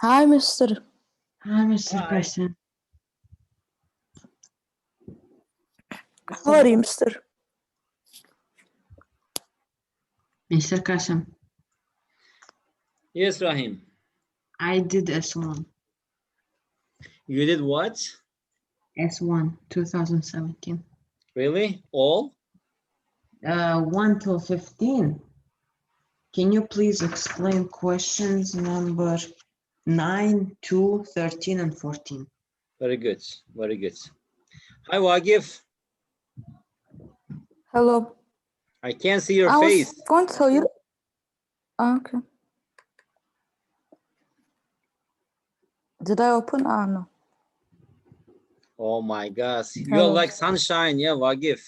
Hi, Mr. Hi, Mr. Hi. Person. How are you, Mr.? Mr. Kasim, Yes, Rahim. I did S1. You did what? S1 2017. Really? All? 1 till 15. Can you please explain questions number 9, 2, 13, and 14? Very good. Very good. Hi, Wagif. Hello. I can't see your I was face. going to tell you. Okay. Did I open? Ah, no. Oh my gosh. You're Hello. like sunshine, yeah, Wagif.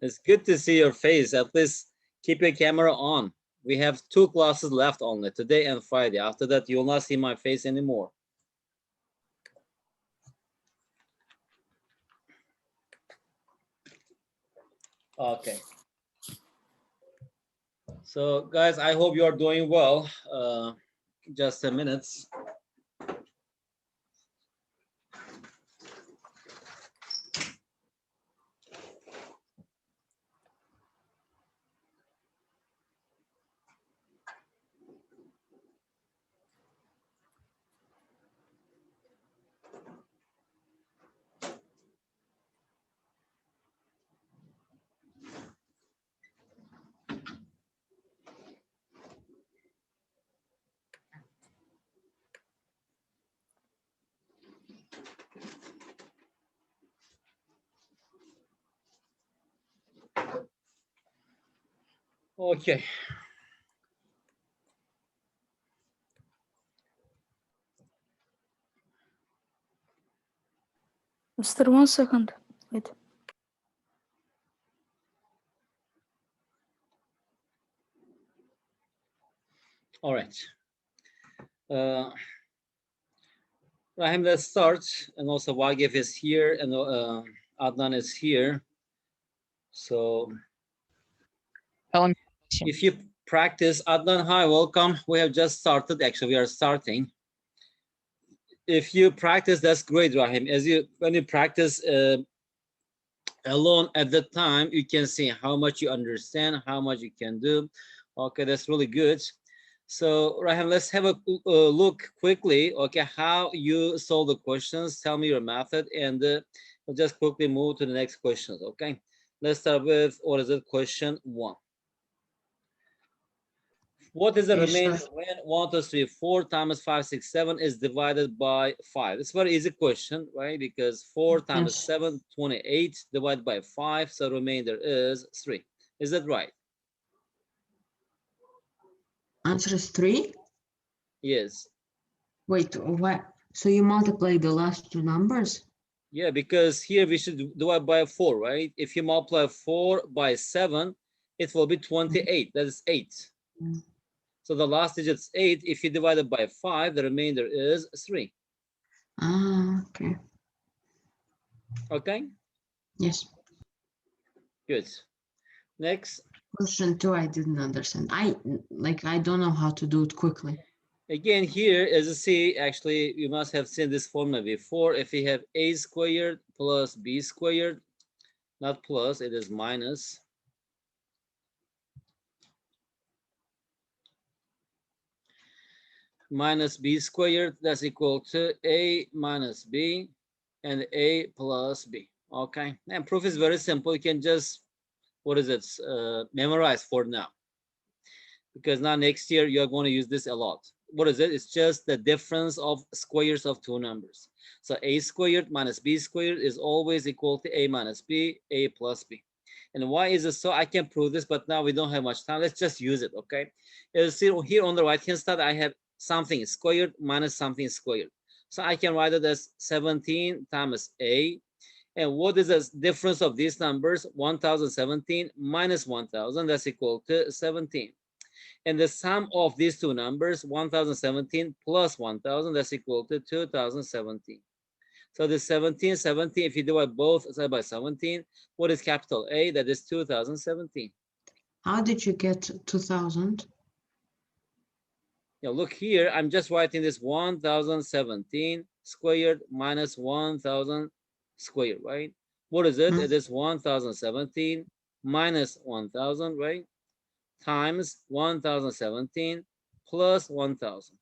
It's good to see your face. At least keep your camera on. We have 2 classes left only, today and Friday. After that, you will not see my face anymore. Okay. So, guys, I hope you are doing well. Just a minute. Okay. Mr. 1 second. Wait. All right. Rahim, let's start. And also Wagif is here and Adnan is here. So if you practice, Adnan, hi, welcome. We have just started. Actually, we are starting. If you practice, that's great, Rahim. When you practice alone at the time, you can see how much you understand, how much you can do. Okay, that's really good. So, Rahim, let's have a look quickly. Okay, how you solve the questions. Tell me your method, and we'll just quickly move to the next questions. Okay, let's start with what is it? Question 1. What is the remainder when 1, 2, 3, 4 times 5, 6, 7 is divided by 5? It's a very easy question, right? Because 4 times 7, 28 divided by 5, so remainder is 3. Is that right? Answer is 3? Yes. Wait, what? So you multiply the last 2 numbers? Yeah, because here we should divide by 4, right? If you multiply 4 by 7, it will be 28. That is 8. Mm. So the last digit is 8. If you divide it by 5, the remainder is 3. Ah, okay. Okay? Yes. Good. Next. Question 2, I didn't understand. I don't know how to do it quickly. Again, here, as you see, actually, you must have seen this formula before. If you have a squared plus b squared, not plus, it is minus. Minus b squared, that's equal to a minus b and a plus b. Okay, and proof is very simple. You can just, memorize for now. Because now next year, you're going to use this a lot. What is it? It's just the difference of squares of 2 numbers. So a squared minus b squared is always equal to a minus b, a plus b. And why is it so? I can prove this, but now we don't have much time. Let's just use it, okay? You see here on the right-hand side, I have something squared minus something squared. So I can write it as 17 times a. And what is the difference of these numbers? 1017 minus 1000, that's equal to 17. And the sum of these 2 numbers, 1017 plus 1000, that's equal to 2017. So the 17, 17, if you divide both side by 17, what is capital A? That is 2017. How did you get 2000? Yeah, look here, I'm just writing this 1017 squared minus 1000 squared, right? What is it? It is 1017 minus 1000, right? Times 1017 plus 1000.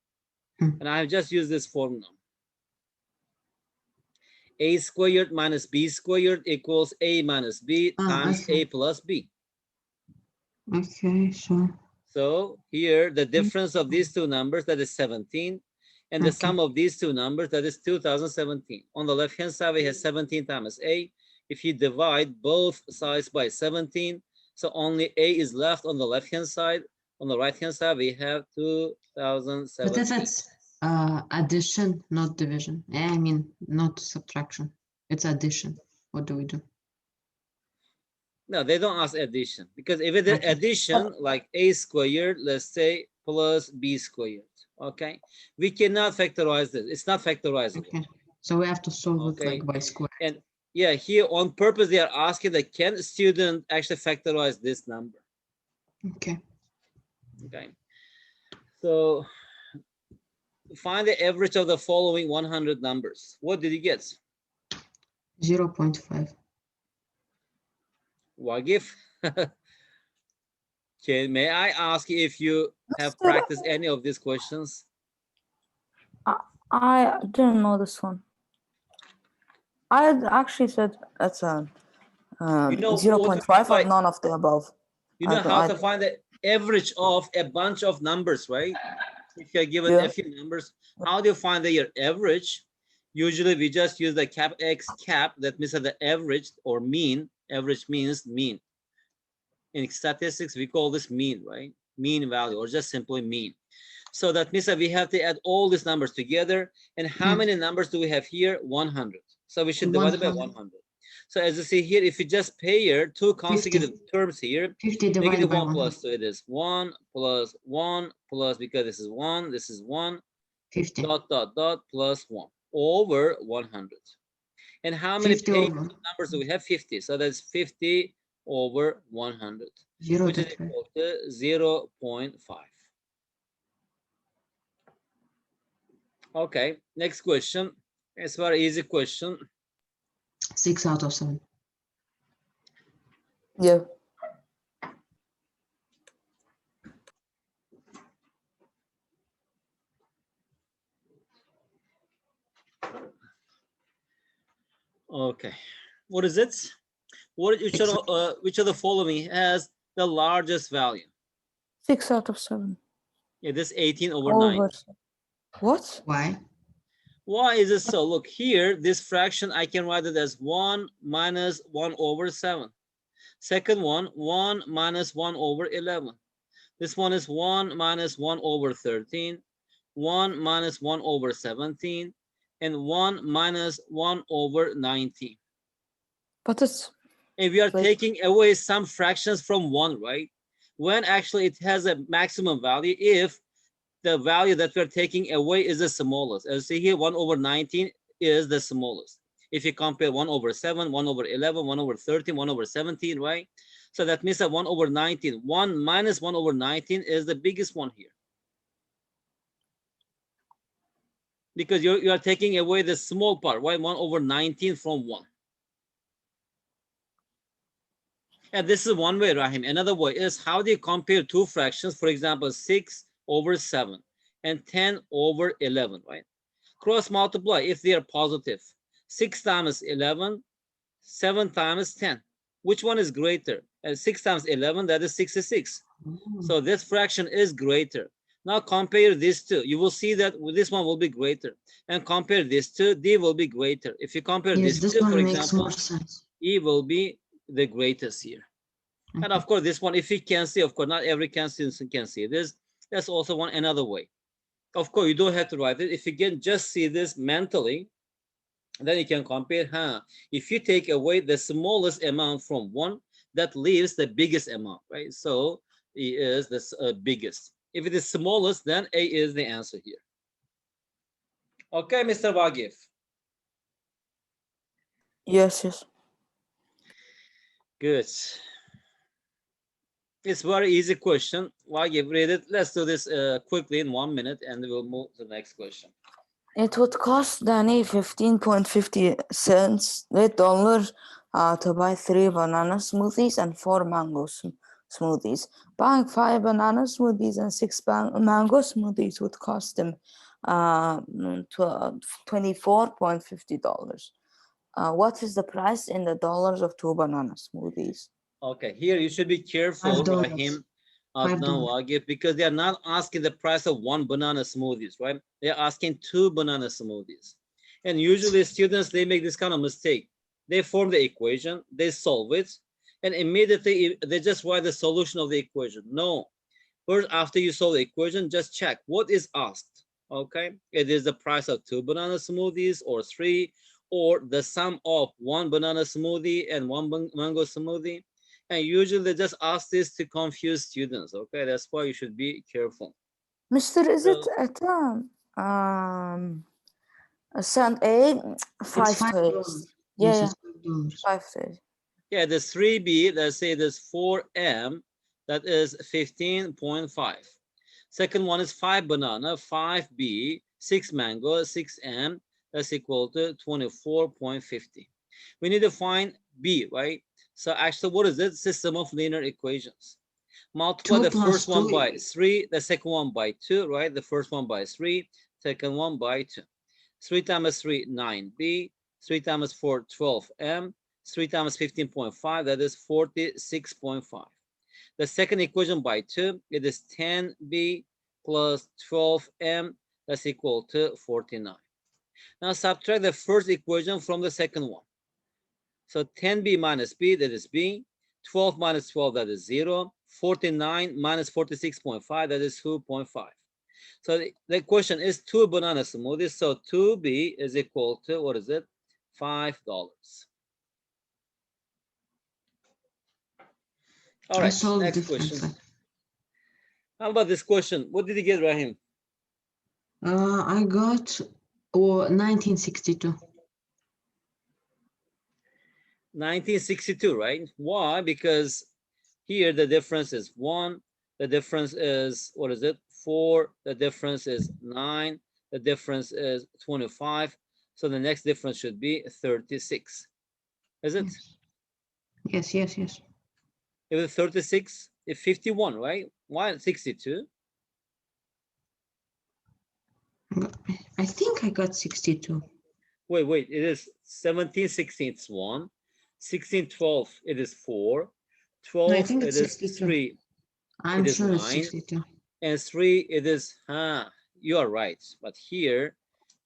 And I have just used this formula. A squared minus B squared equals A minus B times A plus B. Okay, sure. So here, the difference of these two numbers, that is 17, and the sum of these two numbers, that is 2017. On the left-hand side, we have 17 times A. If you divide both sides by 17, so only A is left on the left-hand side. On the right-hand side, we have 2017. But if it's addition, not division. I mean, not subtraction. It's addition. What do we do? No, they don't ask addition, because if it is addition, like A squared, let's say, plus B squared, okay? We cannot factorize this. It's not factorizable. Okay. So we have to solve it like by square. And yeah, here on purpose, they are asking that can student actually factorize this number? Okay. Okay. So find the average of the following 100 numbers. What did you get? 0.5. Wagif. Okay, may I ask if you have Mister, practiced any of these questions? I didn't know this one. I had actually said it's a You know 0.5 or none of the above. You know how to find the average of a bunch of numbers, right? If you're given a few numbers, how do you find your average? Usually we just use the cap x cap, that means the average or mean. Average means mean. In statistics, we call this mean, right? Mean value, or just simply mean. So that means that we have to add all these numbers together. And how many numbers do we have here? 100. So we should divide it by 100. So as you see here, if you just pair two consecutive terms here, 50 divided by 1 100. plus 2, it is 1 plus 1 plus, because this is 1, 50. dot, dot, dot, plus 1 over 100. And how many pairs of numbers do we have? 50. So that's 50 over 100, which is equal to 0.5. Okay, next question. It's a very easy question. 6 out of 7. Yeah. Okay, what is it? Which of the following has the largest value? 6 out of 7. Yeah, this 18 over 9. What? Why? Why is it so? Look here, this fraction, I can write it as 1 minus 1 over 7. Second one, 1 minus 1 over 11. This one is 1 minus 1 over 13, 1 minus 1 over 17, and 1 minus 1 over 19. But it's... And we are taking away some fractions from 1, right? When actually it has a maximum value if the value that we're taking away is the smallest. As you see here, 1 over 19 is the smallest. If you compare 1 over 7, 1 over 11, 1 over 13, 1 over 17, right? So that means that 1 over 19, 1 minus 1 over 19 is the biggest one here. Because you are taking away the small part, right? 1 over 19 from 1. And this is one way, Rahim. Another way is, how do you compare two fractions? For example, 6 over 7 and 10 over 11, right? Cross multiply if they are positive. 6 times 11, 7 times 10. Which one is greater? 6 times 11, that is 66. So this fraction is greater. Now compare these two. You will see that this one will be greater. And compare these two, D will be greater. If you compare these two, for example, E will be the greatest here. And of course, this one, if you can see, of course, not every student can see this. That's also another way. Of course, you don't have to write it. If you can just see this mentally, then you can compare. If you take away the smallest amount from 1, that leaves the biggest amount, right? So E is the biggest. If it is smallest, then A is the answer here. Okay, Mr. Wagif. Yes. Good. It's very easy question. Why give read it? Let's do this quickly in 1 minute, and we'll move to the next question. It would cost Danny 15.50 cents $8 to buy 3 banana smoothies and 4 mango smoothies. Buying 5 banana smoothies and 6 mango smoothies would cost him $24.50. What is the price in the dollars of 2 banana smoothies? Okay, here you should be careful, $5. Rahim, $5. Wagif, because they are not asking the price of 1 banana smoothies, right? They're asking 2 banana smoothies. And usually students, they make this kind of mistake. They form the equation, they solve it, and immediately they just write the solution of the equation. No, first, after you solve the equation, just check what is asked, okay? It is the price of 2 banana smoothies or 3, or the sum of 1 banana smoothie and 1 mango smoothie. And usually they just ask this to confuse students, okay? That's why you should be careful. Mr. Is it So, at cent A? It's $5 $5. Yeah, Yes, yeah, it's $5. $5. yeah, the 3B, let's say this 4M, that is 15.5. Second one is 5 banana, 5B, 6 mango, 6M, that's equal to 24.50. We need to find B, right? So actually, what is it? System of linear equations. Multiply 2 the plus first one 2 by 3, the second one by 2, right? The first one by 3, second one by 2. 3 times 3, 9B. 3 times 4, 12M. 3 times 15.5, that is 46.5. The second equation by 2, it is 10B plus 12M, that's equal to 49. Now subtract the first equation from the second one. So 10B minus B, that is B. 12 minus 12, that is 0. 49 minus 46.5, that is 2.5. So the question is 2 banana smoothies. So 2B is equal to, what is it? $5. All I right, solved next differently. question. How about this question? What did you get, Rahim? I got 1962. 1962, right? Why? Because here the difference is 1, the difference is, what is it? 4, the difference is 9, the difference is 25. So the next difference should be 36. Is it? Yes, yes, yes. If it's 36, it's 51, right? Why 62? I think I got 62. Wait, it is 17, 16, it's 1. 16, 12, it is 4. No, I 12, think it it's is 62. 3. I'm It is sure it's 9. 62. And 3, it is, you are right. But here,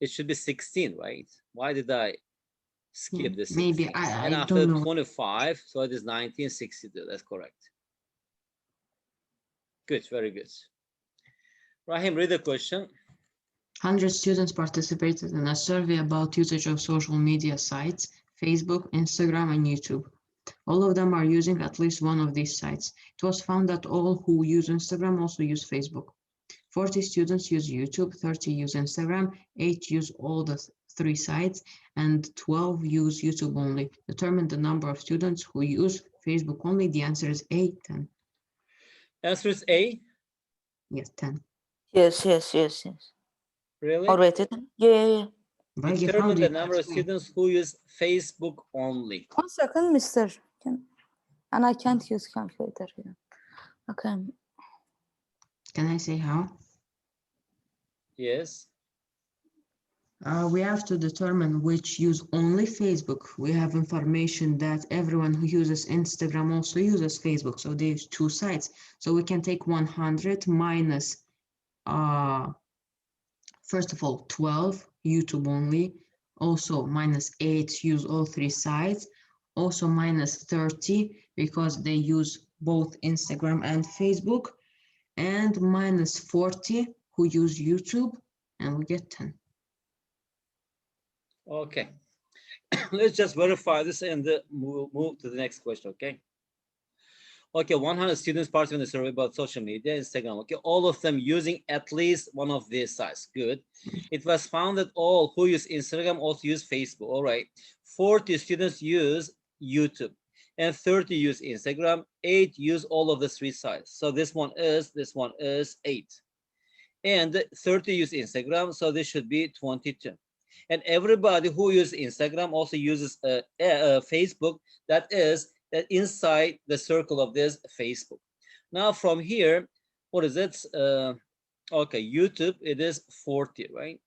it should be 16, right? Why did I skip the 16? Maybe And I after don't know. 25, so it is 1962. That's correct. Good, very good. Rahim, read the question. 100 students participated in a survey about usage of social media sites, Facebook, Instagram, and YouTube. All of them are using at least one of these sites. It was found that all who use Instagram also use Facebook. 40 students use YouTube, 30 use Instagram, 8 use all the 3 sites, and 12 use YouTube only. Determine the number of students who use Facebook only. The answer is 8, 10. Answer is A. Yes, 10. Yes. Really? Or wait, yeah. Vagif, how Determine do the you number of explain? students who use Facebook only. 1 second, mister. And I can't use calculator here. Okay. Can I say how? Yes. We have to determine which use only Facebook. We have information that everyone who uses Instagram also uses Facebook. So there's 2 sites. So we can take 100 minus, first of all, 12, YouTube only. Also minus 8, use all 3 sites. Also minus 30, because they use both Instagram and Facebook. And minus 40, who use YouTube, and we get 10. Okay. Let's just verify this and we'll move to the next question, okay? Okay, 100 students participated in the survey about social media, Instagram. Okay, all of them using at least one of these sites. Good. It was found that all who use Instagram also use Facebook. All right. 40 students use YouTube. and 30 use Instagram, 8 use all of the 3 sites. So this one is 8. And 30 use Instagram, so this should be 22. And everybody who uses Instagram also uses Facebook, that is inside the circle of this Facebook. Now from here, what is it? Okay, YouTube, it is 40, right?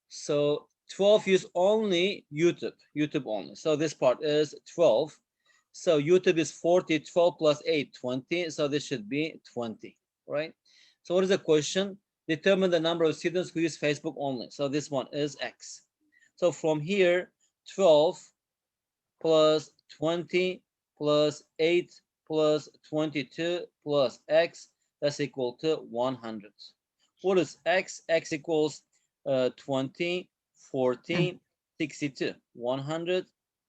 So 12 use only YouTube only. So this part is 12. So YouTube is 40, 12 plus 8, 20. So this should be 20, right? So what is the question? Determine the number of students who use Facebook only. So this one is X. So from here, 12 plus 20 plus 8 plus 22 plus X, that's equal to 100. What is X? X equals 20, 40, 62. 100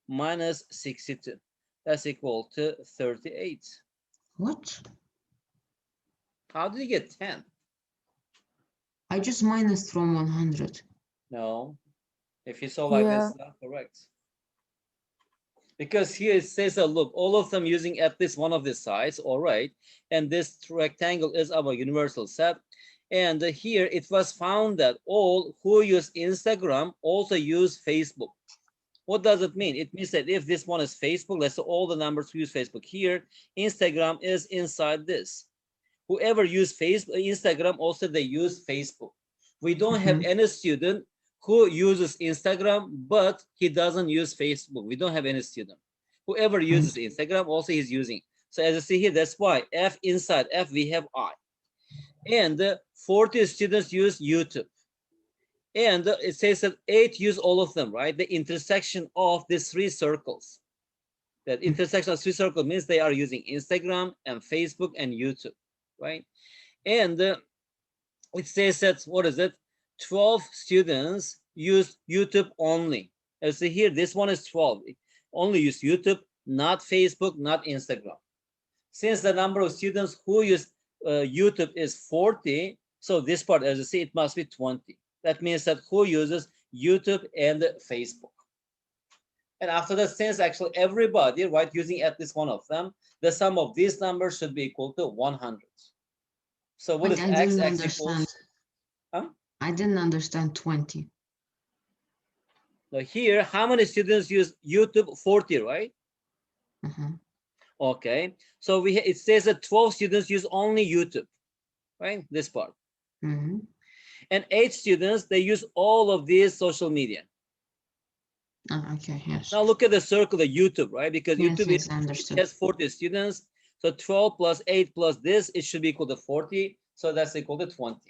minus 62. That's equal to 38. What? How did you get 10? I just minus from 100. No. If you saw like this, it's not correct. Because here it says, look, all of them using at least one of the sides, all right. And this rectangle is our universal set. And here it was found that all who use Instagram also use Facebook. What does it mean? It means that if this one is Facebook, let's say all the numbers who use Facebook here, Instagram is inside this. Whoever use Facebook, Instagram, also they use Facebook. We don't have any student who uses Instagram, but he doesn't use Facebook. We don't have any student. Whoever uses Instagram, also he's using. So as you see here, that's why F inside F, we have I. And 40 students use YouTube. And it says that 8 use all of them, right? The intersection of these 3 circles. That intersection of 3 circles means they are using Instagram and Facebook and YouTube, right? And it says that, what is it? 12 students use YouTube only. As you see here, this one is 12. Only use YouTube, not Facebook, not Instagram. Since the number of students who use YouTube is 40, so this part, as you see, it must be 20. That means that who uses YouTube and Facebook. And after that, since actually everybody, right, using at least one of them, the sum of these numbers should be equal to 100. So what is X? X equals, huh? I didn't understand 20. Now here, how many students use YouTube? 40, right? Okay. So it says that 12 students use only YouTube, right? This part. And 8 students, they use all of these social media. Okay, yes. Now look at the circle of YouTube, right? Because yes, YouTube yes, has 40 students. So 12 plus 8 plus this, it should be equal to 40. So that's equal to 20.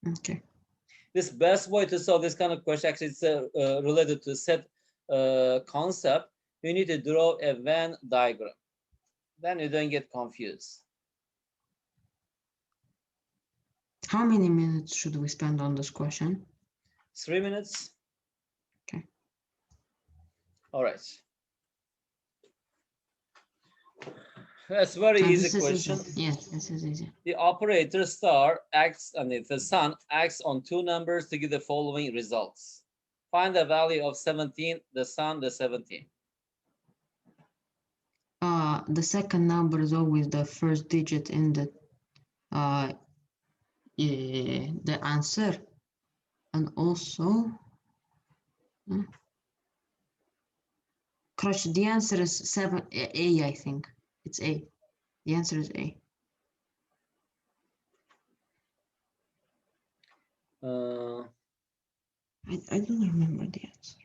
Okay. This best way to solve this kind of question, actually it's related to set concept. You need to draw a Venn diagram. Then you don't get confused. How many minutes should we spend on this question? 3 minutes. Okay. All right. That's very easy question. Easy. Yes, this is easy. The operator star acts, and the sun acts on 2 numbers to give the following results. Find the value of 17, the sun, the 17. The second number is always the first digit in the answer, and also Crush, the answer is 7A, I think. It's A. The answer is A. I don't remember the answer.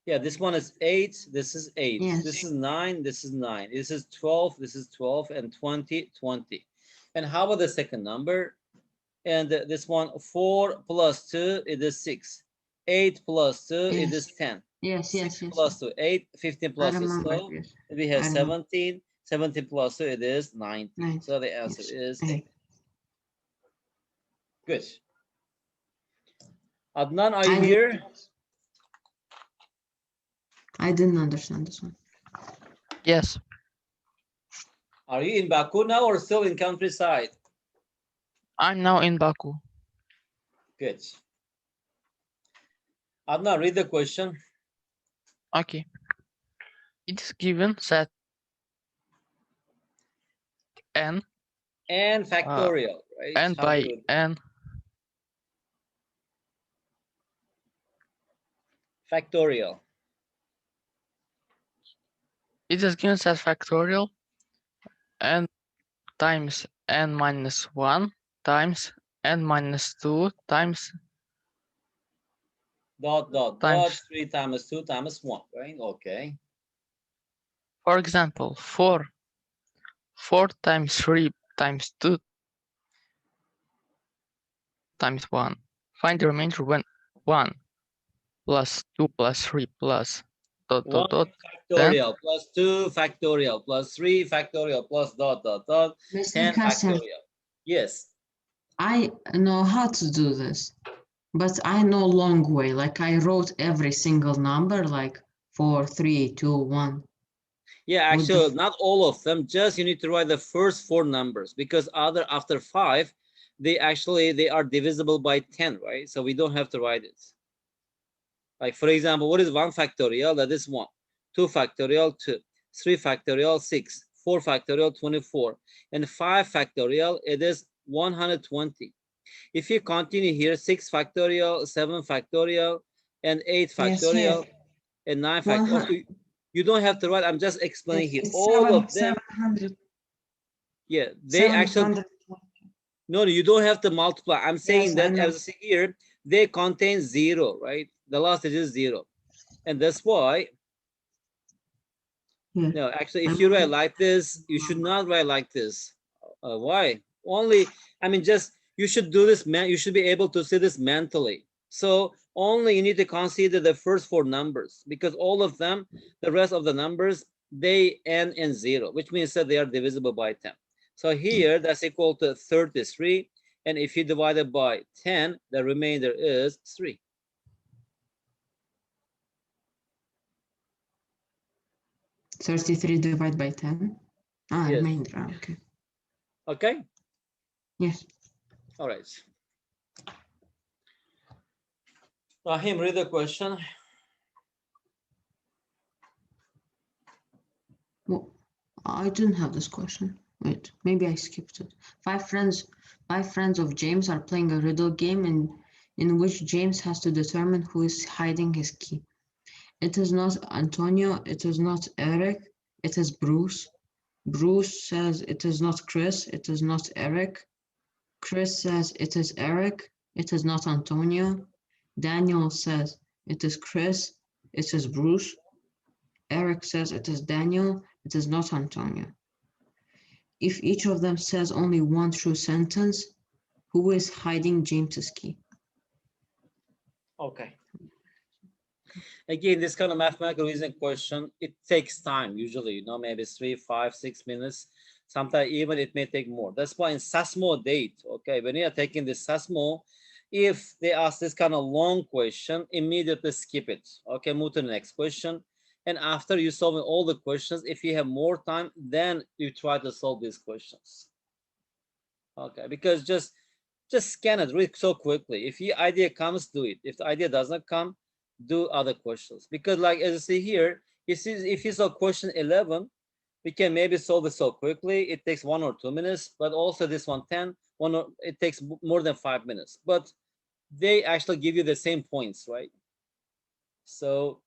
Yeah, this one is 8. This is 8. Yes. This is 9. This is 9. This is 12. This is 12. And 20, 20. And how about the second number? And this one, 4 plus 2, it is 6. 8 plus 2, yes. it is 10. Yes, 6 yes, plus 2, 8. 15 plus 2, so yes. we have 17. 17 plus 2, it is 19. 19. So the answer is A. Good. Adnan, are you here? I didn't understand this one. Yes. Are you in Baku now or still in countryside? I'm now in Baku. Good. Adnan, read the question. Okay. It is given that n And factorial, right? n How do by you- n Factorial. it is given that factorial n times n minus 1 times n minus 2 times Dot, dot, Times. dot, 3 times 2 times 1, right? Okay. for example 4 times 3 times 2 times 1. Find the remainder when 1 plus 2 plus 3 plus dot 1 dot dot. Then factorial plus 2 factorial plus 3 factorial plus dot, dot, dot, Mr. 10 Kassim, factorial. Yes. I know how to do this, but I know long way. Like I wrote every single number, like 4, 3, 2, 1. Yeah, With the actually, not all of them. Just you need to write the first 4 numbers because after 5, they are divisible by 10, right? So we don't have to write it. Like for example, what is 1 factorial? That is 1. 2 factorial, 2. 3 factorial, 6. 4 factorial, 24. And 5 factorial, it is 120. If you continue here, 6 factorial, 7 factorial, and 8 Yes, here. factorial, and 9 factorial. You don't have to write. I'm just explaining here. It's All of them. 700. Yeah, they actually. 700. No, you don't have to multiply. I'm saying Yes, I that know. as I see here, they contain 0, right? The last digit is 0. And that's why, Yeah. no, actually, if you write like this, you should not write like this. Why? Only, I mean, just, you should do this, man. You should be able to see this mentally. So only you need to consider the first 4 numbers because all of them, the rest of the numbers, they end in 0, which means that they are divisible by 10. So here, that's equal to 33. And if you divide it by 10, the remainder is 3. 33 divided by 10. Ah, Yes. remainder. Okay. Okay? Yes. All right. Rahim, read the question. Well, I didn't have this question. Wait, maybe I skipped it. Five friends of James are playing a riddle game in which James has to determine who is hiding his key. It is not Antonio, it is not Eric, it is Bruce. Bruce says it is not Chris, it is not Eric. Chris says it is Eric, it is not Antonio. Daniel says it is Chris, it is Bruce. Eric says it is Daniel, it is not Antonio. If each of them says only one true sentence, who is hiding James's key? Okay. Again, this kind of mathematical reasoning question, it takes time usually, maybe 3, 5, 6 minutes. Sometimes even it may take more. That's why in Sasmo date, okay, when you are taking this Sasmo, if they ask this kind of long question, immediately skip it. Okay, move to the next question. And after you solve all the questions, if you have more time, then you try to solve these questions. Okay, because just scan it really so quickly. If your idea comes, do it. If the idea doesn't come, do other questions. Because like as you see here, if you saw question 11, we can maybe solve it so quickly. It takes 1 or 2 minutes, but also this 10, it takes more than 5 minutes. But they actually give you the same points, right? So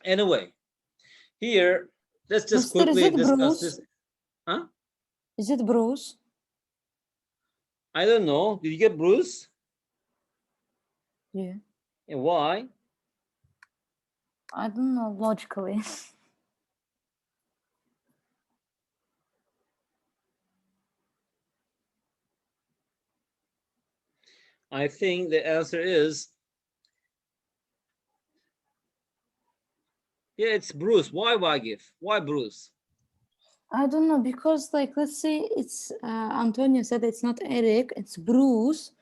anyway, here, let's just Mister, is quickly it discuss Bruce? this. Huh? Is it Bruce? I don't know. Did you get Bruce? Yeah. And why? I don't know, logically. I think the answer is, yeah, it's Bruce. Why Wagif? Why Bruce? I don't know, because like, let's say it's Antonio said it's not Eric, it's Bruce.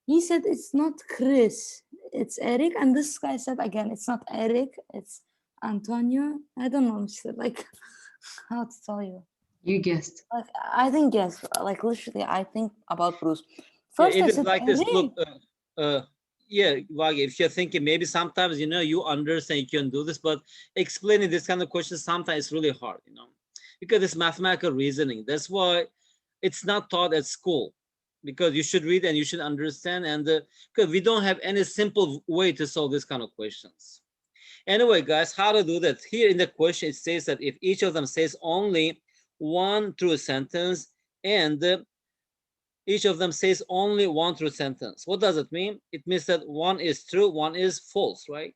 He said it's not Chris, it's Eric. And this guy said again, it's not Eric, it's Antonio. I don't know, Mr. Like, how to tell you. You guessed. Like, I think yes, like literally, I think about Bruce. Yeah, First, it I is said like this. Eric. Look, yeah, Wagi, if you're thinking maybe sometimes, you know, you understand you can do this, but explaining this kind of questions sometimes it's really hard, you know, because it's mathematical reasoning. That's why it's not taught at school, because you should read and you should understand, and because we don't have any simple way to solve this kind of questions. Anyway, guys, how to do that? Here in the question, it says that if each of them says only one true sentence, and each of them says only one true sentence. What does it mean? It means that one is true, one is false, right?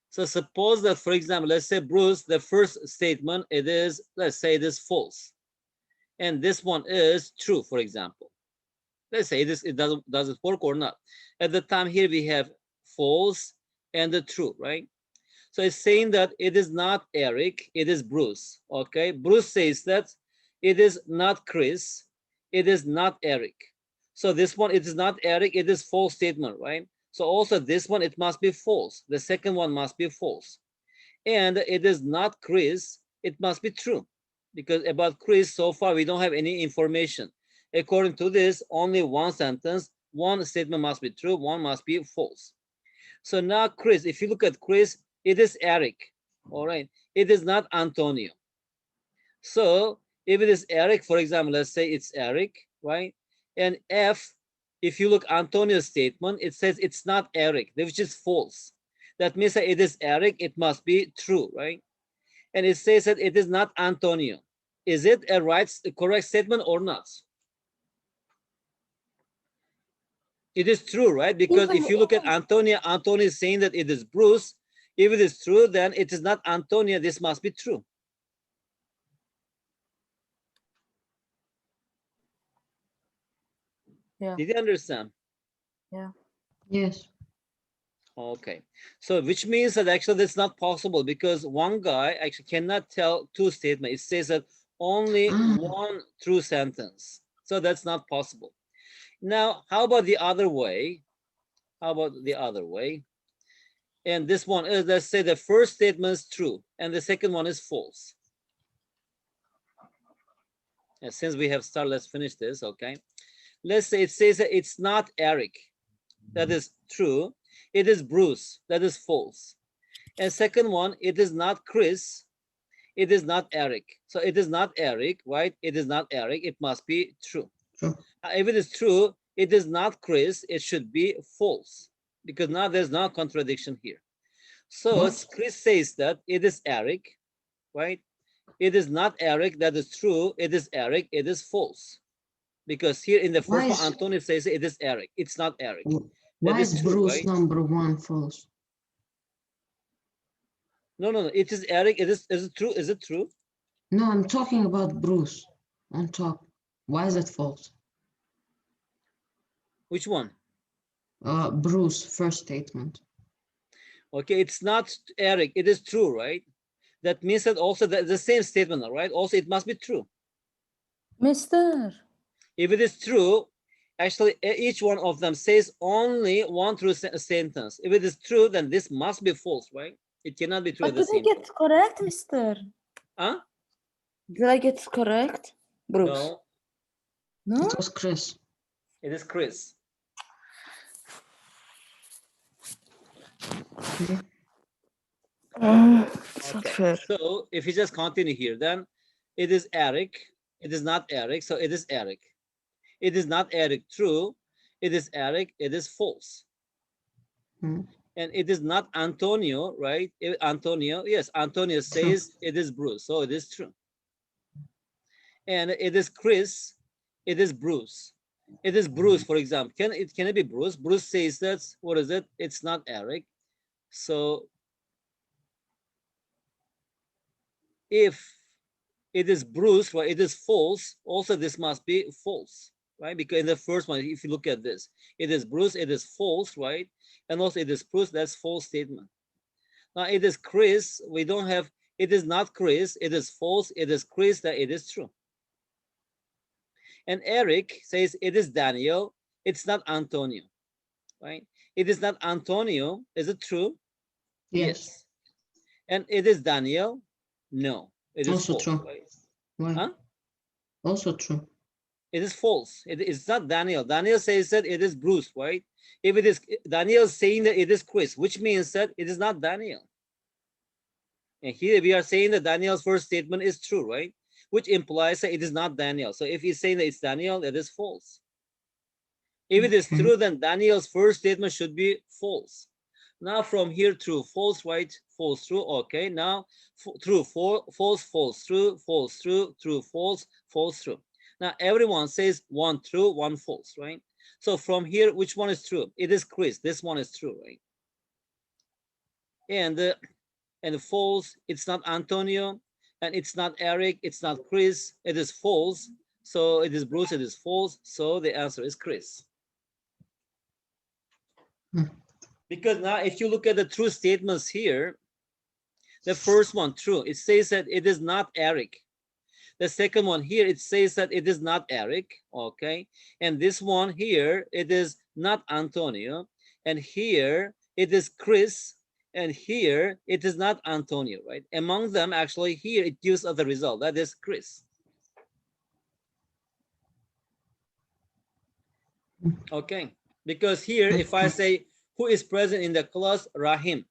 So suppose that, for example, let's say Bruce, the first statement, it is, let's say it is false. And this one is true, for example. Let's say this, it does it work or not? At the time here we have false and the true, right? So it's saying that it is not Eric, it is Bruce. Okay, Bruce says that it is not Chris, it is not Eric. So this one, it is not Eric, it is false statement, right? So also this one, it must be false. The second one must be false. And it is not Chris, it must be true. Because about Chris, so far we don't have any information. According to this, only one sentence, one statement must be true, one must be false. So now Chris, if you look at Chris, it is Eric, all right? It is not Antonio. So if it is Eric, for example, let's say it's Eric, right? And F, if you look Antonio's statement, it says it's not Eric, which is false. That means that it is Eric, it must be true, right? And it says that it is not Antonio. Is it a correct statement or not? It is true, right? Because if you look at Antonia, Antonia is saying that it is Bruce. If it is true, then it is not Antonia. This must be true. Yeah. Did you understand? Yeah. Yes. Okay. So which means that actually that's not possible, because one guy actually cannot tell two statements. It says that only one true sentence. So that's not possible. Now, how about the other way? How about the other way? And this one is, let's say the first statement is true and the second one is false. And since we have started, let's finish this, okay? Let's say it says that it's not Eric. That is true. It is Bruce. That is false. And second one, it is not Chris. It is not Eric. So it is not Eric, right? It is not Eric. It must be true. True. If it is true, it is not Chris. It should be false, because now there's no contradiction here. So What? Chris says that it is Eric, right? It is not Eric. That is true. It is Eric. It is false. Because here in the first one, Antonio says it is Eric. It's not Eric. Why is true, Bruce right? number one false? No, no, no. It is Eric. Is it true? Is it true? No, I'm talking about Bruce on top. Why is it false? Which one? Bruce, first statement. Okay, it's not Eric. It is true, right? That means that also the same statement, right? Also, it must be true. Mister. If it is true, actually each one of them says only one true sentence. If it is true, then this must be false, right? It cannot be true But at the did I same get time. correct, Mister? Huh? Did I get correct? Bruce. No, No? It was Chris. it is Chris. Okay. It's not fair. So if you just continue here, then it is Eric. It is not Eric, so it is Eric. It is not Eric, true. It is Eric, it is false. Hmm. And it is not Antonio, right? Antonio, yes, Antonio says it is Bruce, so it is true. And it is Chris, it is Bruce. It is Bruce, for example. Can it be Bruce? Bruce says that, what is it? It's not Eric. So if it is Bruce, right, it is false, also this must be false, right? Because in the first one, if you look at this, it is Bruce, it is false, right? And also it is Bruce, that's false statement. Now it is Chris, we don't have, it is not Chris, it is false, it is Chris, that it is true. And Eric says it is Daniel, it's not Antonio, right? It is not Antonio, is it true? Yes. And it is Daniel? No, it is Also false, true. right? Why? Huh? Also true. It is false. It's not Daniel. Daniel says that it is Bruce, right? If it is Daniel saying that it is Chris, which means that it is not Daniel. And here we are saying that Daniel's first statement is true, right? Which implies that it is not Daniel. So if he's saying that it's Daniel, it is false. If it is true, then Daniel's first statement should be false. Now from here, true, false, right? False, true. Okay. Now true, false, false, true, false, true, true, false, false, true. Now everyone says one true, one false, right? So from here, which one is true? It is Chris. This one is true, right? And false, it's not Antonio, and it's not Eric, it's not Chris, it is false. So it is Bruce, it is false. So the answer is Chris. Because now if you look at the true statements here, the first one true, it says that it is not Eric. The second one here, it says that it is not Eric, okay? And this one here, it is not Antonio. And here, it is Chris. And here, it is not Antonio, right? Among them, actually, here, it gives us the result. That is Chris. Okay, because here, if I say, who is present in the class? Rahim.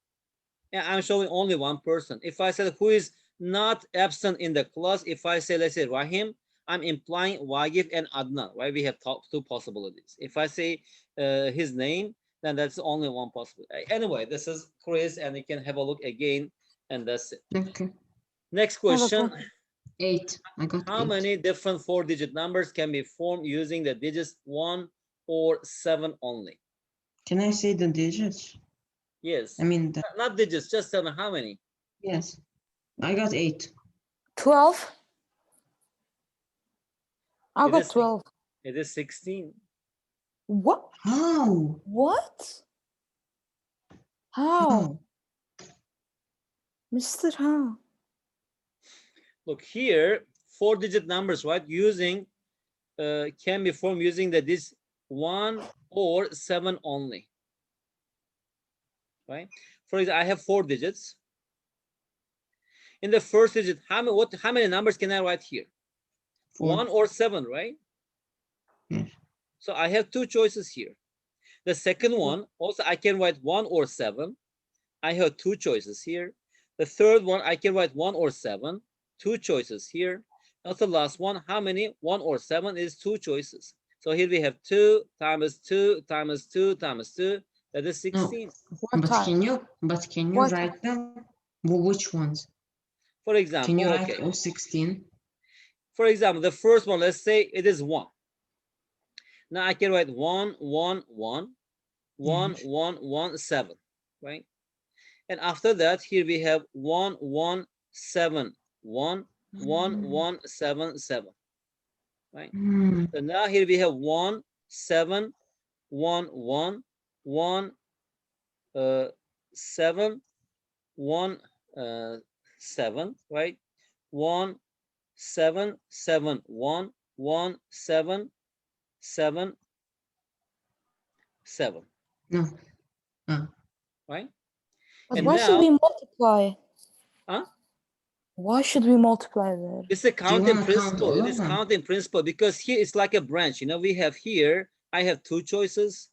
And I'm showing only one person. If I said, who is not absent in the class, if I say, let's say Rahim, I'm implying Wagif and Adnan, right? We have two possibilities. If I say his name, then that's only one possibility. Anyway, this is Chris, and you can have a look again, and that's it. Okay. Next question. 8. I got How 8. many different 4-digit numbers can be formed using the digits 1 or 7 only? Can I say the digits? Yes. I mean, not digits, just 7. How many? Yes. I got 8. 12. I got 12. It is 16. What? How? What? How? Mr. How? Look here, 4-digit numbers, right? Using can be formed using this 1 or 7 only. Right? For example, I have 4 digits. In the first digit, how many numbers can I write here? 4. 1 or 7, right? Yes. So I have 2 choices here. The second one, also I can write 1 or 7. I have 2 choices here. The third one, I can write 1 or 7. 2 choices here. That's the last one. How many? 1 or 7 is 2 choices. So here we have 2 times 2 times 2 times 2. That is 16. No. But can you write them? Which ones? For example, can you write all 16? For example, the first one, let's say it is 1. Now I can write 1, 1, 1, 1, 1, 1, 7, right? And after that, here we have 1, 1, 7, 1, 1, 1, 7, 7, right? So now here we have 1, 7, 1, 1, 1, 7, 1, 7, right? 1, 7, 7, 1, 1, 7, 7, 7. No. Right? But why should we multiply? Huh? Why should we multiply there? It's a counting principle. It is counting principle because here it's like a branch. You know, we have here, I have 2 choices.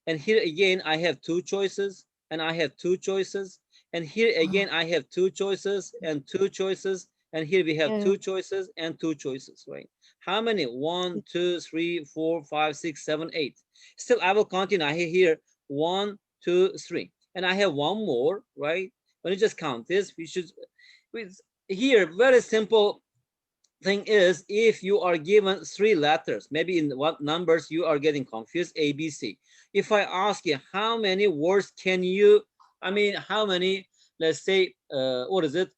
And here again, I have 2 choices. And I have 2 choices. And here again, I have 2 choices and 2 choices. And here we have 2 choices and 2 choices, right? How many? 1, 2, 3, 4, 5, 6, 7, 8. Still, I will continue. I have here 1, 2, 3. And I have one more, right? When you just count this, we should, here, very simple thing is, if you are given 3 letters, maybe in what numbers you are getting confused, A, B, C. If I ask you, how many words can you, how many, let's say, what is it?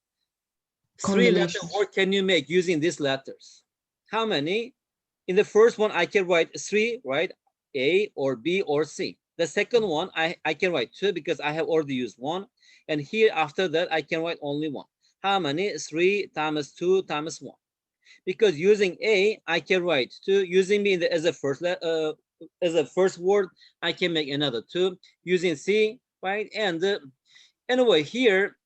3-letter word can you make using these letters? How many? In the first one, I can write 3, right? A or B or C. The second one, I can write 2 because I have already used 1. And here after that, I can write only 1. How many? 3 times 2 times 1. Because using A, I can write 2. Using B as a first word, I can make another 2. Using C, right? And anyway, here,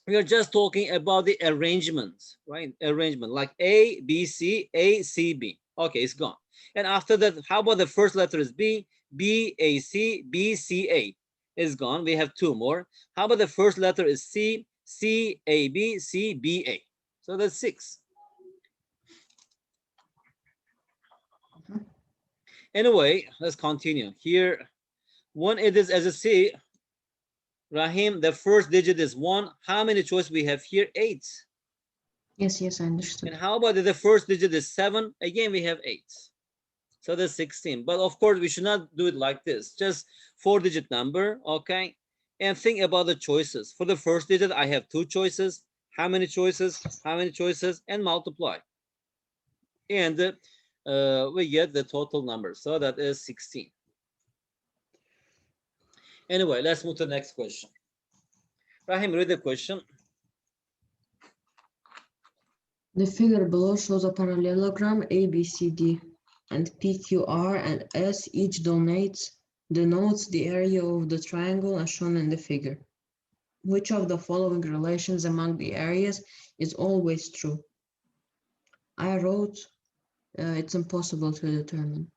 we are just talking about the arrangements, right? Arrangement like A, B, C, A, C, B. Okay, it's gone. And after that, how about the first letter is B? BAC, BCA is gone. We have two more. How about the first letter is C? CAB, CBA. So that's 6. Anyway, let's continue. Here, when it is as a C, Rahim, the first digit is 1. How many choices we have here? 8. Yes, yes, I understood. And how about the first digit is 7? Again, we have 8. So that's 16. But of course, we should not do it like this. Just 4-digit number, okay? And think about the choices. For the first digit, I have 2 choices. How many choices? How many choices? And multiply. And we get the total number. So that is 16. Anyway, let's move to the next question. Rahim, read the question. The figure below shows a parallelogram ABCD, and PQR and S each denotes the area of the triangle as shown in the figure. Which of the following relations among the areas is always true? I wrote, it's impossible to determine.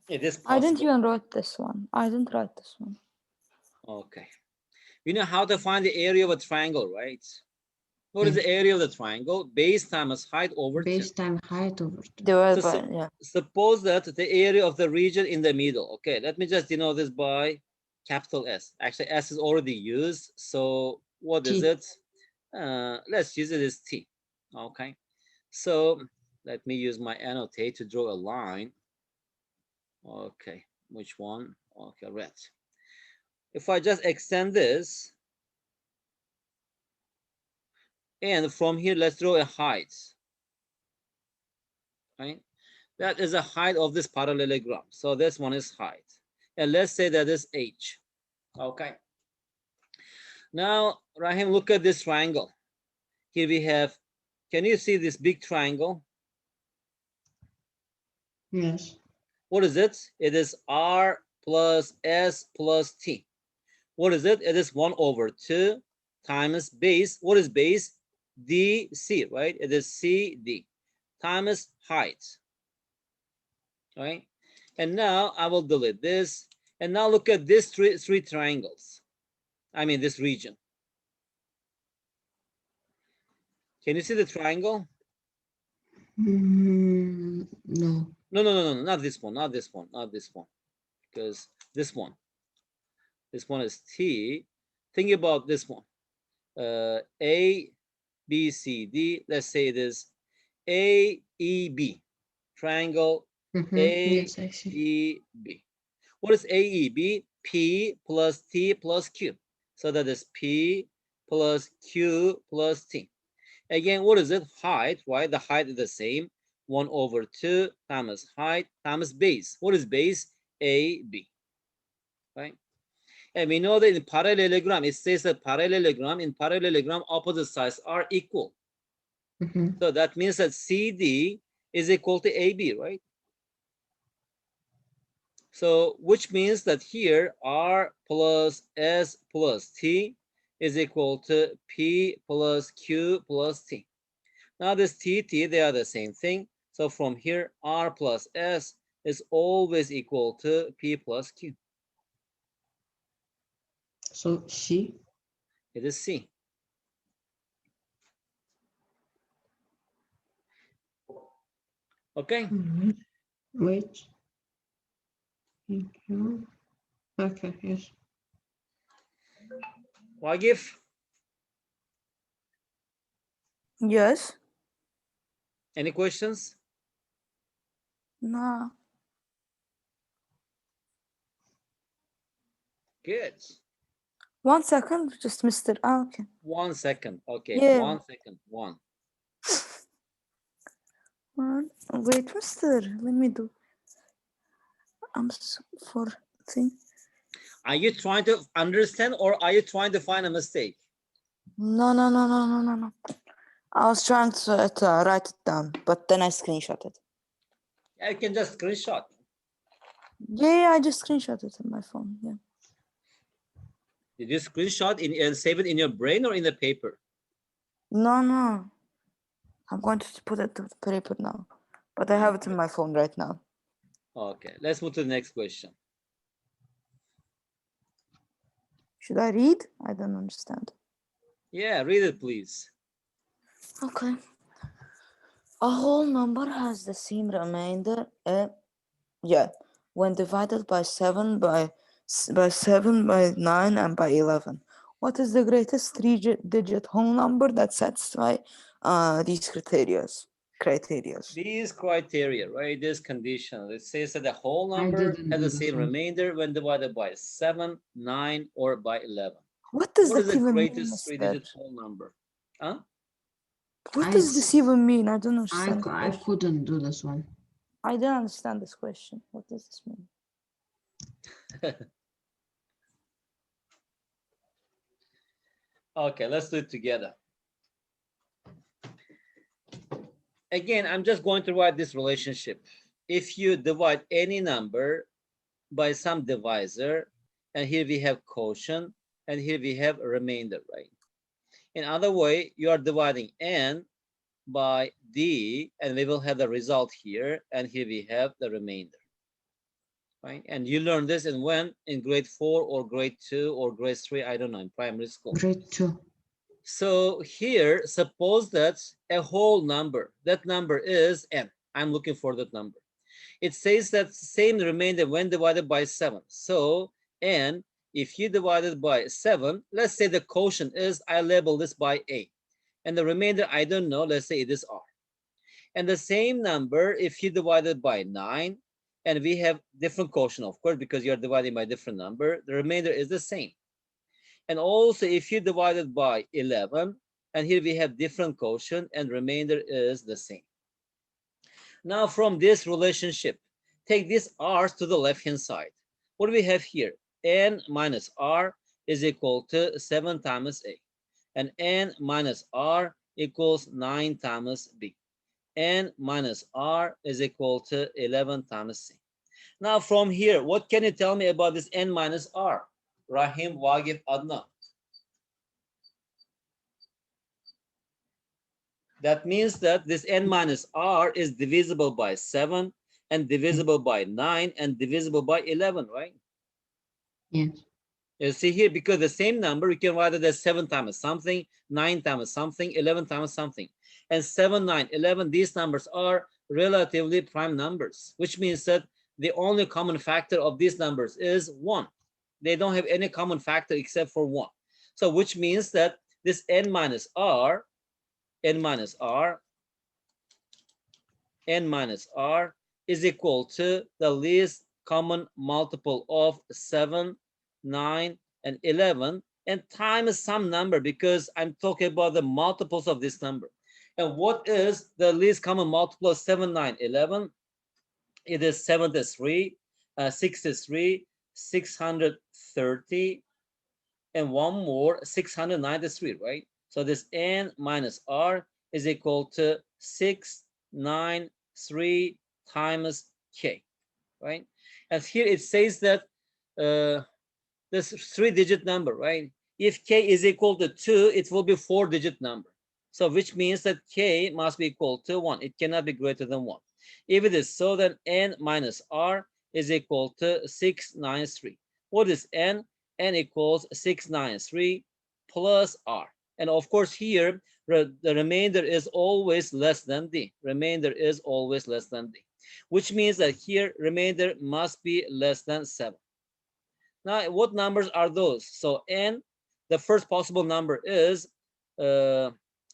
It is I didn't possible. even write this one. I didn't write this one. Okay. You know how to find the area of a triangle, right? What is the area of the triangle? Base times height over 2. Base times height over 2. Divided So by, yeah. suppose that the area of the region in the middle. Okay, let me just denote this by capital S. Actually, S is already used. So what is T. it? Let's use it as T. Okay. So let me use my annotate to draw a line. Okay, which one? Okay, red. If I just extend this, and from here, let's draw a height. Right? That is the height of this parallelogram. So this one is height. And let's say that is H. Okay. Now, Rahim, look at this triangle. Here we have, can you see this big triangle? Yes. What is it? It is R plus S plus T. What is it? It is 1 over 2 times base. What is base? DC, right? It is CD times height. Right? And now I will delete this. And now look at these three triangles. I mean, this region. Can you see the triangle? No. No, not this one, not this one, not this one. Because this one is T. Think about this one. A, B, C, D. Let's say it is A, E, B. Triangle A, Yes, I see. E, B. What is A, E, B? P plus T plus Q. So that is P plus Q plus T. Again, what is it? Height, right? The height is the same. 1 over 2 times height times base. What is base? AB. Right? And we know that in parallelogram, it says that in parallelogram, opposite sides are equal. So that means that CD is equal to AB, right? So which means that here R plus S plus T is equal to P plus Q plus T. Now this T, they are the same thing. So from here, R plus S is always equal to P plus Q. So C? It is C. Okay. Wait. Okay, yes. Wagif, Yes. any questions? No. Good. 1 second, just Mr. Okay. 1 second. Okay, Yeah. 1 second. 1. Wait, Mr. Let me do. I'm for thing. Are you trying to understand or are you trying to find a mistake? No. I was trying to write it down, but then I screenshot it. I can just screenshot. Yeah, I just screenshot it on my phone. Yeah. Did you screenshot and save it in your brain or in the paper? No. I'm going to put it to the paper now, but I have it in my phone right now. Okay, let's move to the next question. Should I read? I don't understand. Yeah, read it, please. Okay. A whole number has the same remainder. When divided by 7, by 7, by 9, and by 11. What is the greatest three-digit whole number that satisfies these criteria? These criteria, right? This condition. It says that the whole I number didn't has do the this same one. remainder when divided by 7, 9, or by 11. What does What is that the even mean, greatest Mr.? three-digit whole number? Huh? What does this even mean? I don't understand. I couldn't do this one. I don't understand this question. What does this mean? Okay, let's do it together. Again, I'm just going to write this relationship. If you divide any number by some divisor, and here we have quotient, and here we have a remainder, right? In other way, you are dividing n by d, and we will have the result here, and here we have the remainder, right? And you learn this in when? In grade 4 or grade 2 or grade 3, I don't know, in primary school. Grade 2. So here, suppose that a whole number, that number is n. I'm looking for that number. It says that same remainder when divided by 7. So n, if you divide it by 7, let's say the quotient is, I label this by a. And the remainder, I don't know, let's say it is r. And the same number, if you divide it by 9, and we have different quotient, of course, because you're dividing by different number, the remainder is the same. And also, if you divide it by 11, and here we have different quotient, and remainder is the same. Now, from this relationship, take these r's to the left-hand side. What do we have here? N minus r is equal to 7 times a. And n minus r equals 9 times b. N minus r is equal to 11 times c. Now, from here, what can you tell me about this n minus r? Rahim, Wagif, Adnan. That means that this n minus r is divisible by 7 and divisible by 9 and divisible by 11, right? Yes. You see here, because the same number, you can write it as 7 times something, 9 times something, 11 times something. And 7, 9, 11, these numbers are relatively prime numbers, which means that the only common factor of these numbers is 1. They don't have any common factor except for 1. So which means that this n minus r is equal to the least common multiple of 7, 9, and 11, and times some number, because I'm talking about the multiples of this number. And what is the least common multiple of 7, 9, 11? It is 73, 63, 630, and one more, 693, right? So this n minus r is equal to 693 times k, right? And here it says that this 3-digit number, right? If k is equal to 2, it will be 4-digit number. So which means that k must be equal to 1. It cannot be greater than 1. If it is so, then n minus r is equal to 693. What is n? N equals 693 plus r. And of course here, the remainder is always less than d. Remainder is always less than d. Which means that here, remainder must be less than 7. Now, what numbers are those? So n, the first possible number is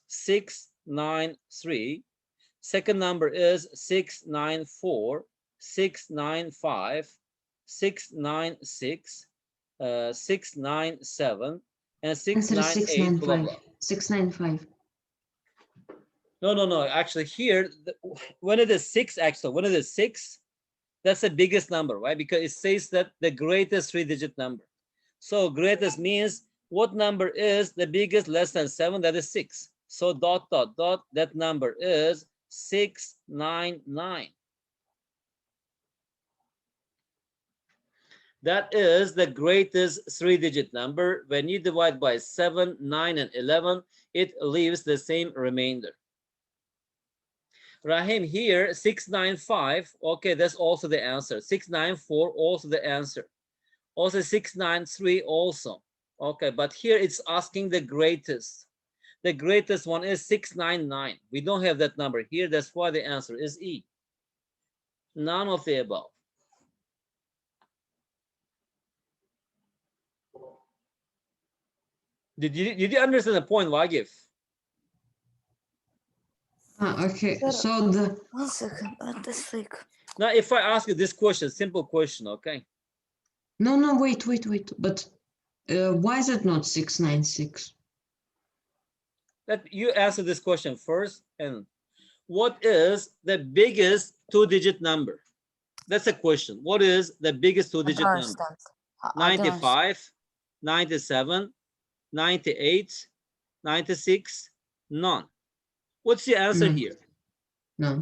693. Second number is 694, 695, 696, 697, and 698, blah, blah. 695. No. Actually, here, when it is 6, that's the biggest number, right? Because it says that the greatest 3-digit number. So greatest means what number is the biggest less than 7? That is 6. So dot, dot, dot, that number is 699. That is the greatest 3-digit number. When you divide by 7, 9, and 11, it leaves the same remainder. Rahim, here 695. Okay, that's also the answer. 694 also the answer. Also 693 also. Okay, but here it's asking the greatest. The greatest one is 699. We don't have that number here. That's why the answer is E. None of the above. Did you understand the point, Wagif? Okay, Sir, so the 1 second. Let us think. Now, if I ask you this question, simple question, okay? no, wait. But why is it not 696? Let you answer this question first. And what is the biggest two-digit number? That's a question. What is the biggest I don't two-digit number? understand. I don't understand. 95, 97, 98, 96, none. What's the answer No. here? No. I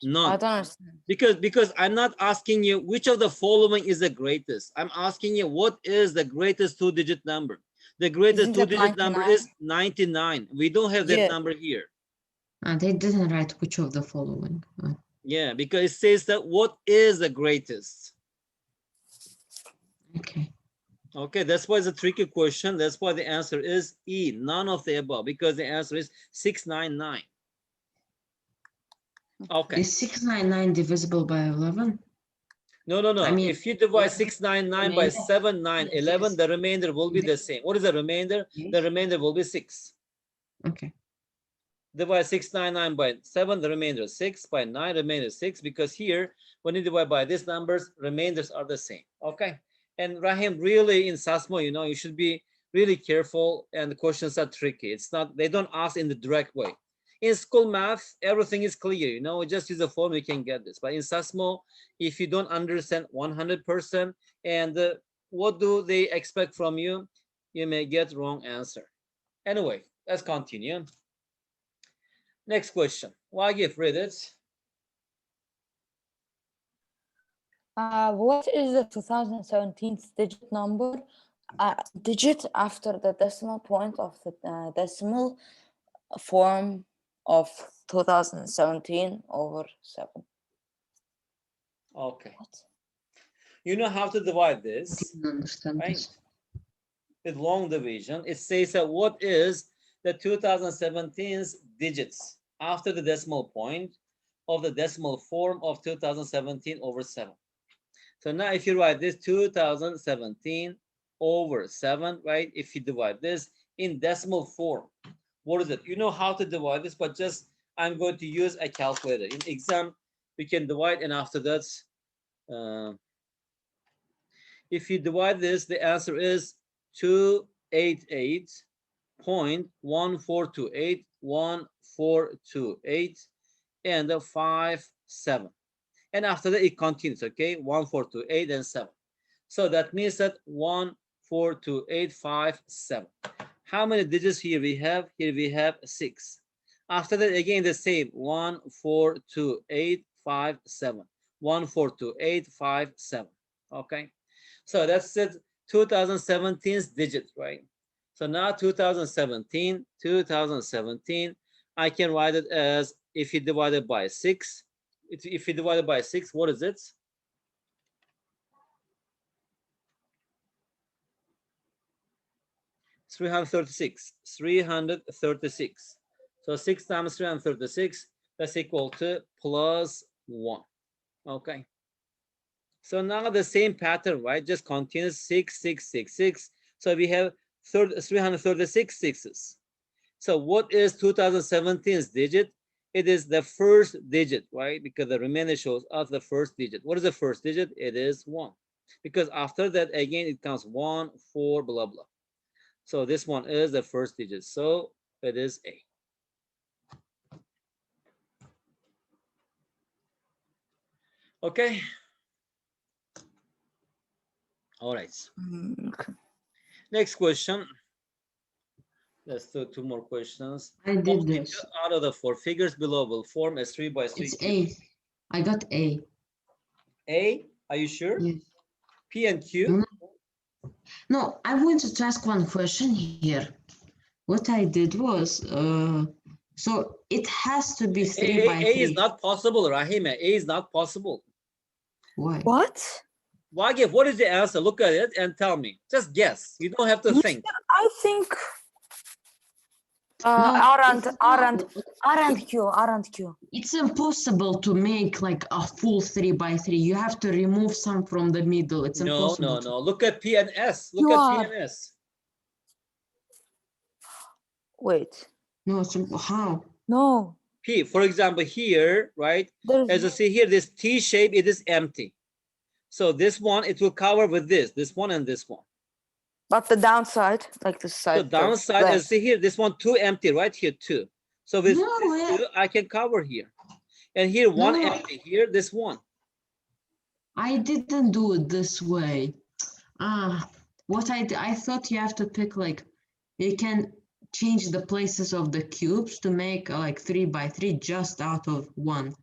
None. don't understand. Because I'm not asking you which of the following is the greatest. I'm asking you what is the greatest two-digit number. The greatest Isn't it two-digit number 99? is 99. We don't have that Yeah. number here. They didn't write which of the following. Yeah, because it says that what is the greatest. Okay. Okay, that's why it's a tricky question. That's why the answer is E, none of the above, because the answer is 699. Okay. Is 699 divisible by 11? No. I mean, If you divide 11, 699 by remainder. 7, 9, Yes, 11, yes. the remainder will be the same. What is the remainder? Yes. The remainder will be 6. Okay. Divide 699 by 7, the remainder is 6. By 9, remainder is 6. Because here, when you divide by these numbers, remainders are the same. Okay. And Rahim, really in Sasmo, you should be really careful, and the questions are tricky. It's not, they don't ask in the direct way. In school math, everything is clear, just use a form, you can get this. But in Sasmo, if you don't understand 100%, and what do they expect from you, you may get wrong answer. Anyway, let's continue. Next question. Wagif, read it. What is the 2017 digit number? Digit after the decimal point of the decimal form of 2017 over 7. Okay. What? You know how to divide I this, didn't understand right? this. With long division. It says that what is the 2017's digits after the decimal point of the decimal form of 2017 over 7. So now if you write this 2017 over 7, right? If you divide this in decimal form, what is it? You know how to divide this, but just I'm going to use a calculator. In exam, we can divide, and after that, if you divide this, the answer is 288.14281428 and 57. And after that, it continues, okay? 1428 and 7. So that means that 142857. How many digits here we have? Here we have 6. After that, again, the same 142857. 142857. Okay. So that's it, 2017's digit, right? So now 2017, I can write it as, if you divide it by 6, if you divide it by 6, what is it? $336. So 6 times 336, that's equal to plus 1. Okay. So now the same pattern, right? Just continues 6, 6, 6, 6. So we have 336 sixes. So what is 2017's digit? It is the first digit, right? Because the remainder shows us the first digit. What is the first digit? It is 1. Because after that, again, it counts 1, 4, blah, blah. So this one is the first digit. So it is A. Okay. All right. Okay. Next question. Let's do 2 more questions. I did Only this. 2 out of the 4 figures below will form a 3 by 3 It's cube. A. I got A. A, are you sure? Yes. P and Q? No, I wanted to ask one question here. What I did was, So it has to be 3 A, by A 3. is not possible, Rahima. A is not possible. Why? What? Wagif, what is the answer? Look at it and tell me. Just guess. You don't have to think. I think No, R and it's R not. and Q, R and Q. It's impossible to make like a full 3 by 3. You have to remove some from the middle. It's No, impossible. no, no. Look at P and S. Look You at are. P and S. Wait. No, it's how? No. P, for example, here, right? There's As you see here, this T shape, it is empty. So this one, it will cover with this one and this one. but the downside, like the side. So downside, as you see here, this one 2 empty, right here 2. So with No, this 2, I can cover here. And here 1 No. empty, here this one. I didn't do it this way. What I thought you have to pick like, you can change the places of the cubes to make like 3 by 3 just out of 1.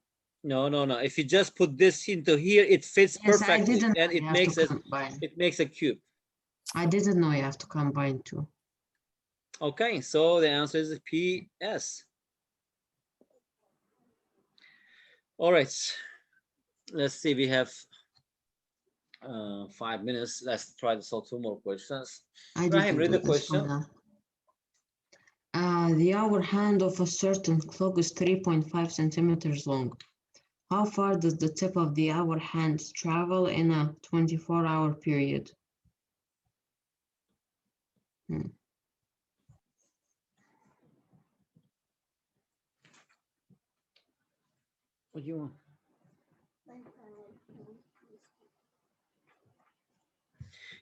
No, no, no. If you just put this into here, it fits Yes, I perfectly, didn't and know it you have makes to a combine. a cube. I didn't know you have to combine 2. Okay, so the answer is PS. All right, let's see. We have 5 minutes. Let's try to solve 2 more questions. Rahim, read the question. The hour hand of a certain clock is 3.5 centimeters long. How far does the tip of the hour hand travel in a 24-hour period? What do you want?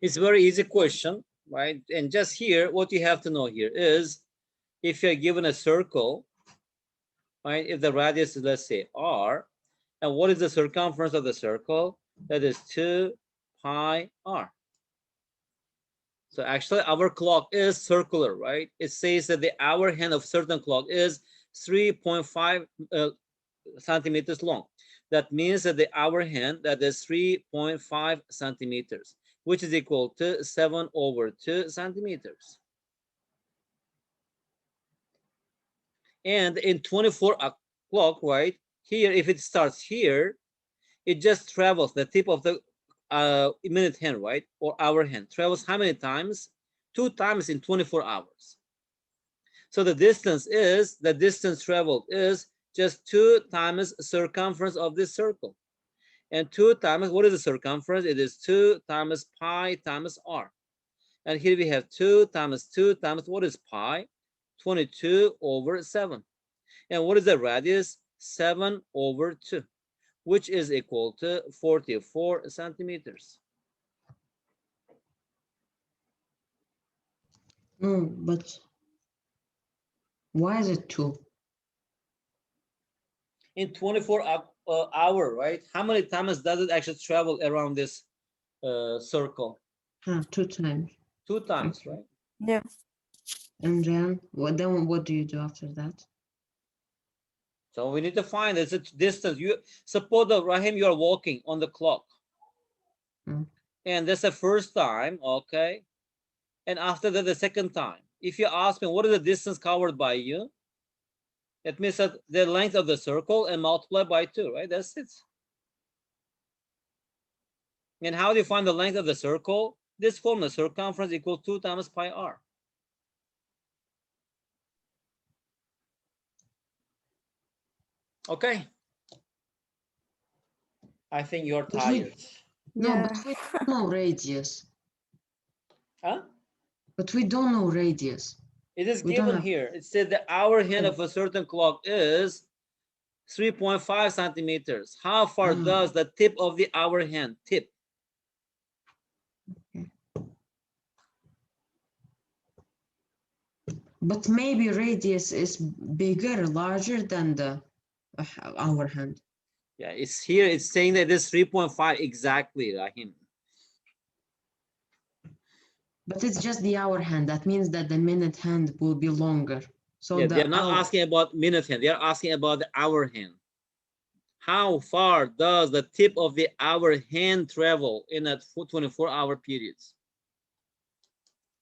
It's a very easy question, right? And just here, what you have to know here is, if you're given a circle, right? If the radius is, let's say, R, and what is the circumference of the circle? That is 2 pi R. So actually, our clock is circular, right? It says that the hour hand of certain clock is 3.5 centimeters long. That means that the hour hand, that is 3.5 centimeters, which is equal to 7/2 centimeters. And in 24 o'clock, right here, if it starts here, it just travels the tip of the minute hand, right, or hour hand, travels how many times? 2 times in 24 hours. So the distance traveled is just 2 times circumference of this circle. And 2 times, what is the circumference? It is 2 times pi times R. And here we have 2 times what is pi? 22/7. And what is the radius? 7/2, which is equal to 44 centimeters. No, but why is it 2? In 24 hour, right? How many times does it actually travel around this circle? 2 times. 2 times, right? Yeah. And then what do you do after that? So we need to find it's a distance. You suppose that, Rahim, you are walking on the clock. And that's the first time, okay? And after that, the second time. If you ask me, what is the distance covered by you? It means that the length of the circle and multiply by 2, right? That's it. And how do you find the length of the circle? This formula, circumference equals 2 times pi R. Okay. I think you're tired. No, but we don't know radius. Huh? But we don't know radius. It is given here. It said the hour hand of a certain clock is 3.5 centimeters. How far does the tip of the hour hand tip? But maybe radius is bigger, larger than the hour hand. Yeah, it's here. It's saying that it is 3.5 exactly, Rahim. But it's just the hour hand. That means that the minute hand will be longer. So yeah, they're not asking about minute hand. They're asking about the hour hand. How far does the tip of the hour hand travel in a 24-hour period?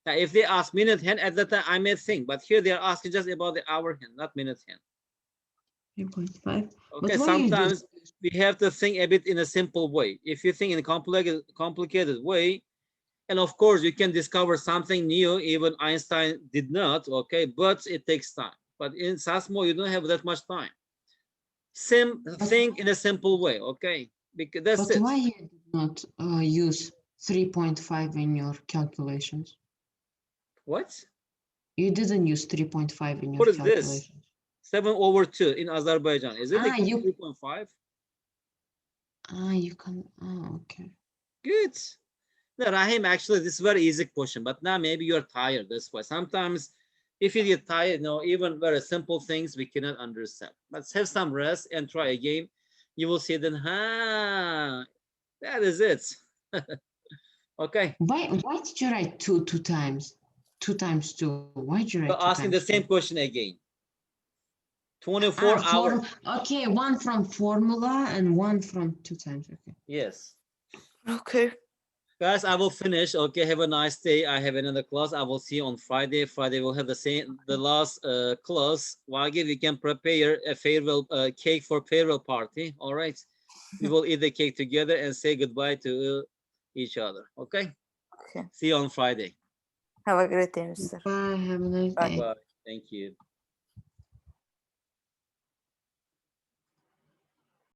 Now, if they ask minute hand at that time, I may think, but here they are asking just about the hour hand, not minute hand. 3.5. Okay, sometimes we have to think a bit in a simple way. If you think in a complicated way, and of course you can discover something new, even Einstein did not, okay, but it takes time. But in Sasmo, you don't have that much time. Think in a simple way, okay? Because that's it. But why you did not use 3.5 in your calculations? What? You didn't use 3.5 in your What is calculations. this? 7/2 in Azerbaijan. Is it you 3.5? you can okay. Good. No, Rahim, actually, this is a very easy question, but now maybe you're tired. That's why sometimes if you get tired, even very simple things we cannot understand. Let's have some rest and try again. You will see then, that is it. Okay. Why did you write two times? 2 times 2. Why did you write You're 2 asking times the same 2? question again. 24 hours. Okay, one from formula and one from 2 times. Okay. Yes. Okay. Guys, I will finish. Okay, have a nice day. I have another class. I will see you on Friday. Friday we'll have the last class. Wagif, you can prepare a farewell cake for farewell party. All right. We will eat the cake together and say goodbye to each other. Okay. Okay. See you on Friday. Have a great day, Mr. Bye. Have a nice Bye. day. Bye. Thank you.